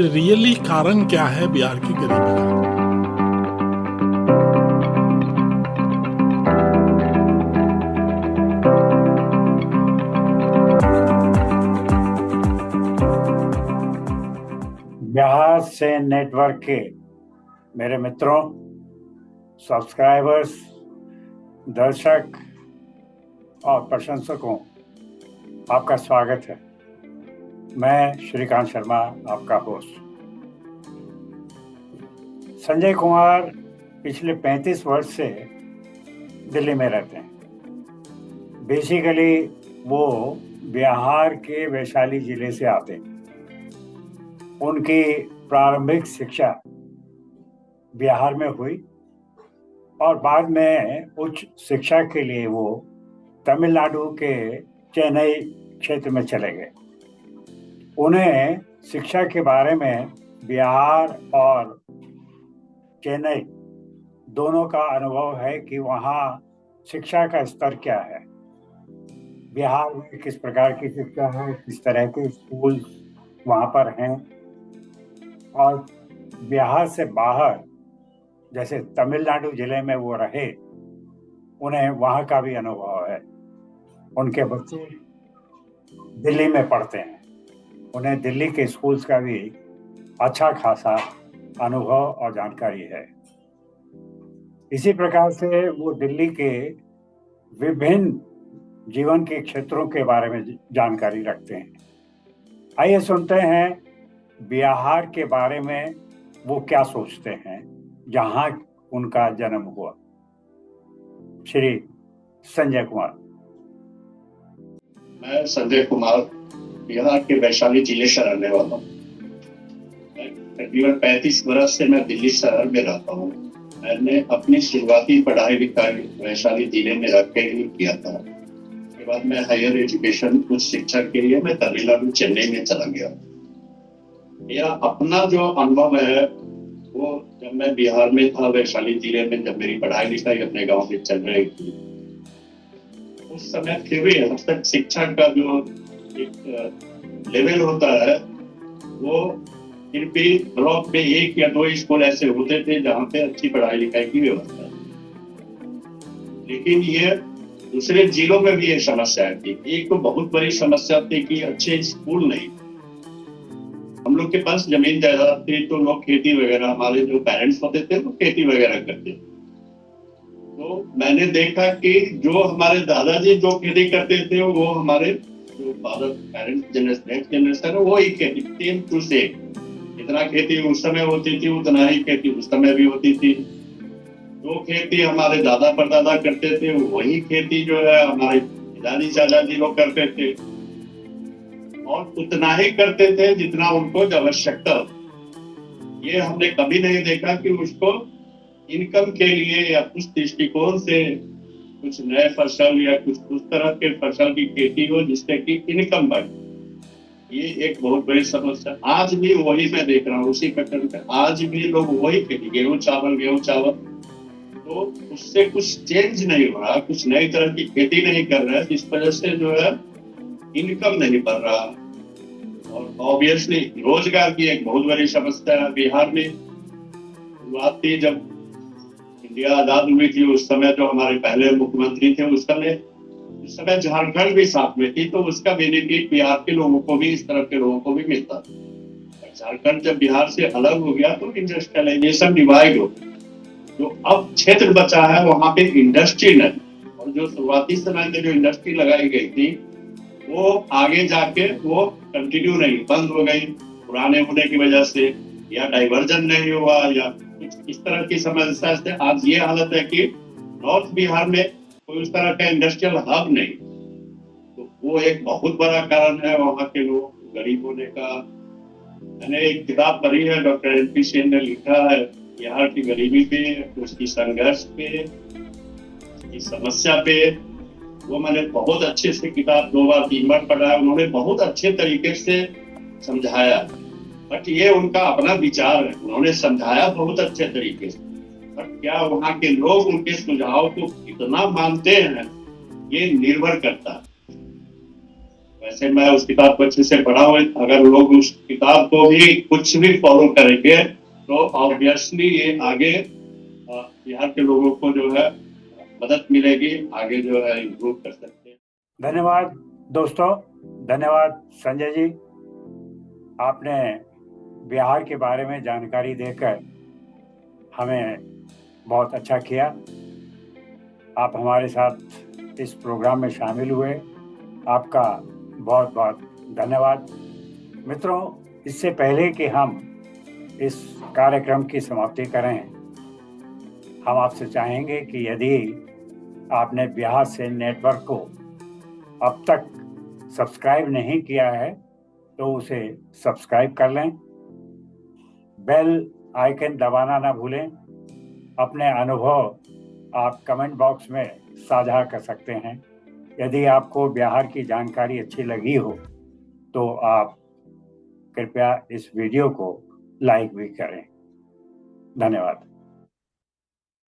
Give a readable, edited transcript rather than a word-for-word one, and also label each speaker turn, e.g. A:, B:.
A: Really कारण क्या है बिहार की गरीबी का?
B: बिहार से नेटवर्क के मेरे मित्रों, सब्सक्राइबर्स, दर्शक और प्रशंसकों, आपका स्वागत है। मैं श्रीकांत शर्मा, आपका होस्ट। संजय कुमार पिछले 35 वर्ष से दिल्ली में रहते हैं। बेसिकली वो बिहार के वैशाली जिले से आते हैं। उनकी प्रारंभिक शिक्षा बिहार में हुई और बाद में उच्च शिक्षा के लिए वो तमिलनाडु के चेन्नई क्षेत्र में चले गए। उन्हें शिक्षा के बारे में बिहार और चेन्नई दोनों का अनुभव है कि वहाँ शिक्षा का स्तर क्या है, बिहार में किस प्रकार की शिक्षा है, किस तरह के स्कूल वहाँ पर हैं, और बिहार से बाहर जैसे तमिलनाडु जिले में वो रहे, उन्हें वहाँ का भी अनुभव है। उनके बच्चे दिल्ली में पढ़ते हैं, उन्हें दिल्ली के स्कूल्स का भी अच्छा खासा अनुभव और जानकारी है। इसी प्रकार से वो दिल्ली के विभिन्न जीवन के क्षेत्रों के बारे में जानकारी रखते हैं। आइए सुनते हैं बिहार के बारे में वो क्या सोचते हैं जहां उनका जन्म हुआ। श्री संजय कुमार।
C: मैं संजय कुमार बिहार के वैशाली जिले से रहने वाला हूँ। तकरीबन 35 वर्ष से मैं दिल्ली शहर में रहता हूँ। मैंने अपनी शुरुआती पढ़ाई लिखाई वैशाली जिले में रह के ही किया था। उसके बाद मैं हायर एजुकेशन उच्च शिक्षा के लिए मैं तमिलनाडु चेन्नई में चला गया। मेरा अपना जो अनुभव है वो जब मैं बिहार में था, वैशाली जिले में, जब मेरी पढ़ाई लिखाई अपने गाँव में चल रही थी, उस समय फिर भी अब तक शिक्षा का जो एक लेवल होता है वो फिर भी ब्लॉक में 1 या 2 स्कूल ऐसे होते थे जहाँ पे अच्छी पढ़ाई लिखाई की व्यवस्था थी। लेकिन ये दूसरे जिलों में भी ये समस्या थी। एक तो बहुत बड़ी समस्या थी कि अच्छे स्कूल नहीं। हम लोग के पास जमीन जायदाद थी तो लोग खेती वगैरह, हमारे जो पेरेंट्स होते थे वो खेती वगैरह करते थे। तो मैंने देखा कि जो हमारे दादाजी जो खेती करते थे वो हमारे जो फादर पेरेंट्स जनरेशन है वो ही खेती, सेम टू सेम। जितना खेती उस समय होती थी उतना ही खेती उस समय भी होती थी। जो खेती हमारे दादा परदादा करते थे वही खेती जो है हमारे दादी चाचाजी लोग करते थे, और उतना ही करते थे जितना उनको आवश्यकता हो। ये हमने कभी नहीं देखा कि उसको इनकम के लिए या कुछ दृष्टिकोण से कुछ नए फसल या कुछ उस तरह के फसल की खेती हो जिससे कि इनकम बढ़े। ये एक बहुत बड़ी समस्या आज भी वही मैं देख रहा हूँ। उसी पैटर्न पे आज भी लोग वही खेती, गेहूं चावल, तो उससे कुछ चेंज नहीं हो रहा, कुछ नई तरह की खेती नहीं कर रहा है, जिस वजह से जो है इनकम नहीं बढ़ रहा। और ऑब्वियसली रोजगार की एक बहुत बड़ी समस्या है बिहार में। शुरुआत थी जब इंडिया आजाद हुई थी, उस समय जो हमारे पहले मुख्यमंत्री थे उस समय झारखंड भी साथ में थी, तो उसका बेनिफिट बिहार के लोगों को भी, इस तरफ के लोगों को भी मिलता था। झारखंड जब बिहार से अलग हो गया तो इंडस्ट्रियलाइजेशन डिवाइड हो गया। जो अब क्षेत्र बचा है वहां पे इंडस्ट्री नहीं, और जो शुरुआती समय में जो इंडस्ट्री लगाई गई थी वो आगे जाके वो कंटिन्यू नहीं, बंद हो गई पुराने होने की वजह से, या डाइवर्जन नहीं हुआ, या कुछ इस तरह की समस्या से आज ये हालत है कि नॉर्थ बिहार में कोई उस तरह का इंडस्ट्रियल हब नहीं। तो वो एक बहुत बड़ा कारण है वहाँ के लोग गरीब होने का। मैंने एक किताब पढ़ी है, डॉक्टर एल.पी. सेन ने लिखा है बिहार की गरीबी पे, उसकी संघर्ष पे, उसकी समस्या पे। वो मैंने बहुत अच्छे से किताब 2 बार 3 बार पढ़ा है। उन्होंने बहुत अच्छे तरीके से समझाया, बट ये उनका अपना विचार है, उन्होंने समझाया बहुत अच्छे तरीके से, बट क्या वहाँ के लोग उनके सुझाव को कितना मानते हैं ये निर्भर करता है। वैसे मैं उस किताब को अच्छे से पढ़ा हुआ, अगर लोग उस किताब को भी कुछ भी फॉलो करेंगे तो ऑब्वियसली ये आगे बिहार के लोगों को जो है मदद मिलेगी, आगे जो है इम्प्रूव कर सकते हैं।
B: धन्यवाद दोस्तों, धन्यवाद संजय जी, आपने बिहार के बारे में जानकारी देकर हमें बहुत अच्छा किया। आप हमारे साथ इस प्रोग्राम में शामिल हुए, आपका बहुत बहुत धन्यवाद। मित्रों, इससे पहले कि हम इस कार्यक्रम की समाप्ति करें, हम आपसे चाहेंगे कि यदि आपने बिहार से नेटवर्क को अब तक सब्सक्राइब नहीं किया है तो उसे सब्सक्राइब कर लें, बेल आइकन दबाना ना भूलें। अपने अनुभव आप कमेंट बॉक्स में साझा कर सकते हैं। यदि आपको बिहार की जानकारी अच्छी लगी हो तो आप कृपया इस वीडियो को लाइक भी करें। धन्यवाद।